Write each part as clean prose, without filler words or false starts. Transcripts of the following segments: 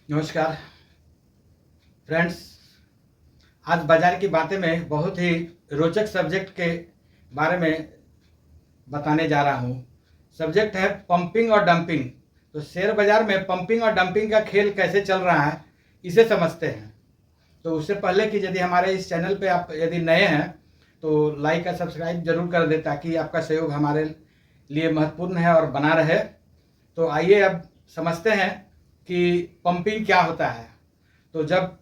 नमस्कार फ्रेंड्स। आज बाजार की बातें में बहुत ही रोचक सब्जेक्ट के बारे में बताने जा रहा हूँ। सब्जेक्ट है पंपिंग और डंपिंग। तो शेयर बाजार में पंपिंग और डंपिंग का खेल कैसे चल रहा है इसे समझते हैं। तो उससे पहले कि यदि हमारे इस चैनल पे आप यदि नए हैं तो लाइक और सब्सक्राइब जरूर कर दें ताकि आपका सहयोग हमारे लिए महत्वपूर्ण है और बना रहे। तो आइए अब समझते हैं कि पंपिंग क्या होता है। तो जब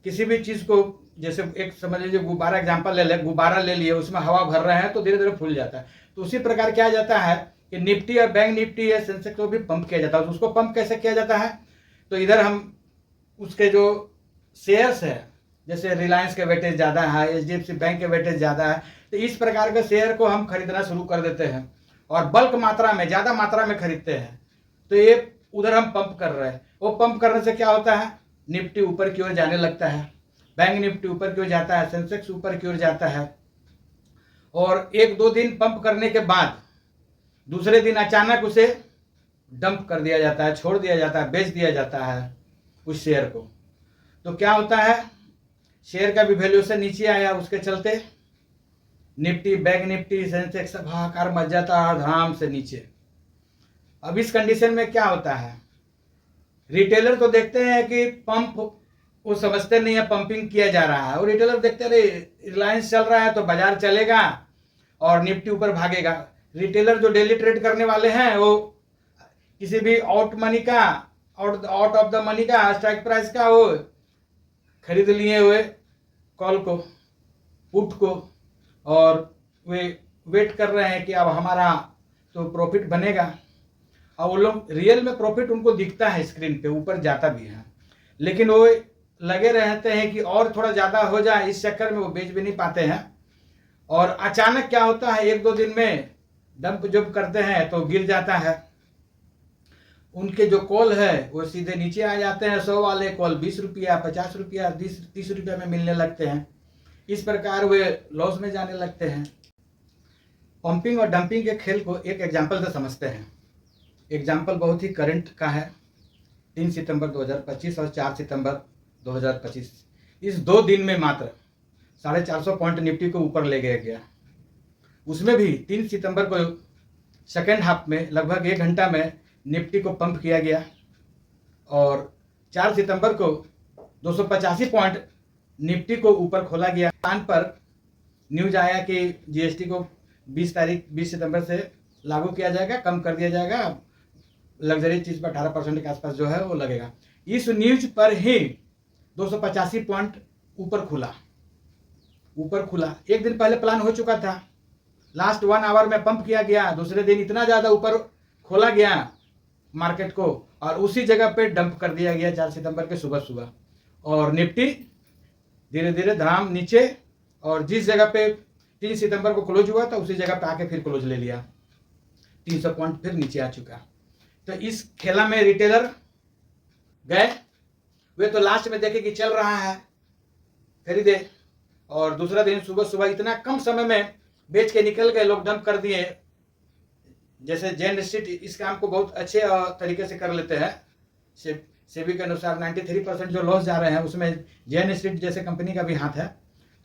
किसी भी चीज़ को, जैसे एक समझ लीजिए गुब्बारा एग्जाम्पल ले ले, गुब्बारा ले लिए, उसमें हवा भर रहे हैं तो धीरे धीरे फूल जाता है। तो उसी प्रकार क्या जाता है कि निफ्टी और बैंक निफ्टी या सेंसेक्स को भी पंप किया जाता है। तो उसको पंप कैसे किया जाता है, तो इधर हम उसके जो शेयर्स है, जैसे रिलायंस के वेटेज ज़्यादा है, HDFC बैंक के वेटेज ज़्यादा है, तो इस प्रकार के शेयर को हम खरीदना शुरू कर देते हैं और बल्क मात्रा में, ज़्यादा मात्रा में खरीदते हैं। तो ये उधर हम पंप कर रहे हैं। वो पंप करने से क्या होता है, निफ्टी ऊपर की ओर जाने लगता है, बैंक निफ्टी ऊपर की ओर जाता है, सेंसेक्स ऊपर की ओर जाता है। और एक दो दिन पंप करने के बाद दूसरे दिन अचानक उसे डंप कर दिया जाता है, छोड़ दिया जाता है, बेच दिया जाता है उस शेयर को। तो क्या होता है, शेयर का भी वैल्यूएशन नीचे आया, उसके चलते निफ्टी, बैंक निफ्टी, सेंसेक्स सब हाहाकार मच जाता है धड़ाम से नीचे। अब इस कंडीशन में क्या होता है, रिटेलर तो देखते हैं कि पंप, वो समझते नहीं है पंपिंग किया जा रहा है। और रिटेलर देखते रहे रिलायंस चल रहा है तो बाजार चलेगा और निफ्टी ऊपर भागेगा। रिटेलर जो डेली ट्रेड करने वाले हैं वो किसी भी आउट ऑफ द मनी का स्ट्राइक प्राइस का वो खरीद लिए हुए कॉल को, पुट को, और वे वेट कर रहे हैं कि अब हमारा तो प्रॉफिट बनेगा। और वो लोग रियल में प्रॉफिट उनको दिखता है, स्क्रीन पे ऊपर जाता भी है, लेकिन वो लगे रहते हैं कि और थोड़ा ज़्यादा हो जाए, इस चक्कर में वो बेच भी नहीं पाते हैं। और अचानक क्या होता है, एक दो दिन में डंप जब करते हैं तो गिर जाता है। उनके जो कॉल है वो सीधे नीचे आ जाते हैं। 100 वाले कॉल 20 रुपया, 50 रुपया, 30 रुपया में मिलने लगते हैं। इस प्रकार वे लॉस में जाने लगते हैं। पंपिंग और डंपिंग के खेल को एक एग्जाम्पल से समझते हैं। एग्जाम्पल बहुत ही करंट का है, 3 सितंबर 2025 और 4 सितंबर 2025। इस 2 दिन में मात्र 450 पॉइंट निफ्टी को ऊपर ले गया गया। उसमें भी 3 सितंबर को सेकेंड हाफ में लगभग 1 घंटा में निफ्टी को पंप किया गया और 4 सितंबर को 285 पॉइंट निफ्टी को ऊपर खोला गया। स्थान पर न्यूज आया कि GST को 20 सितंबर से लागू किया जाएगा, कम कर दिया जाएगा, लग्जरी चीज़ पर 18% के आसपास जो है वो लगेगा। इस न्यूज पर ही 285 पॉइंट ऊपर खुला। एक दिन पहले प्लान हो चुका था, लास्ट 1 आवर में पंप किया गया, दूसरे दिन इतना ज़्यादा ऊपर खोला गया मार्केट को और उसी जगह पे डंप कर दिया गया 4 सितंबर के सुबह। और निफ्टी धीरे धीरे धड़ाम नीचे, और जिस जगह पे 3 सितंबर को क्लोज हुआ था उसी जगह पे आके फिर क्लोज ले लिया, 300 पॉइंट फिर नीचे आ चुका। तो इस खेला में रिटेलर गए, वे तो लास्ट में देखे कि चल रहा है, खरीदे, और दूसरा दिन सुबह इतना कम समय में बेच के निकल गए, लोग डंप कर दिए। जैसे जैन स्ट्रीट इस काम को बहुत अच्छे तरीके से कर लेते हैं। सेबी के अनुसार 93% जो लॉस जा रहे हैं उसमें जैन स्ट्रीट जैसे कंपनी का भी हाथ है।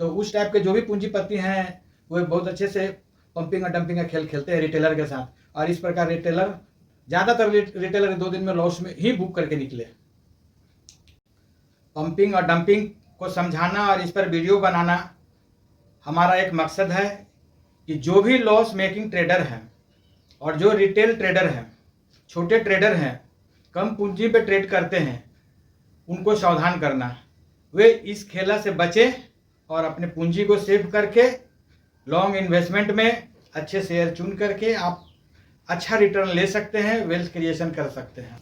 तो उस टाइप के जो भी पूंजीपति हैं वो बहुत अच्छे से पंपिंग और डंपिंग का खेल खेलते हैं रिटेलर के साथ। और इस प्रकार ज़्यादातर रिटेलर 2 दिन में लॉस में ही बुक करके निकले। पंपिंग और डंपिंग को समझाना और इस पर वीडियो बनाना हमारा एक मकसद है कि जो भी लॉस मेकिंग ट्रेडर हैं और जो रिटेल ट्रेडर हैं, छोटे ट्रेडर हैं, कम पूंजी पे ट्रेड करते हैं, उनको सावधान करना। वे इस खेला से बचें और अपने पूंजी को सेव करके लॉन्ग इन्वेस्टमेंट में अच्छे शेयर चुन करके आप अच्छा रिटर्न ले सकते हैं, वेल्थ क्रिएशन कर सकते हैं।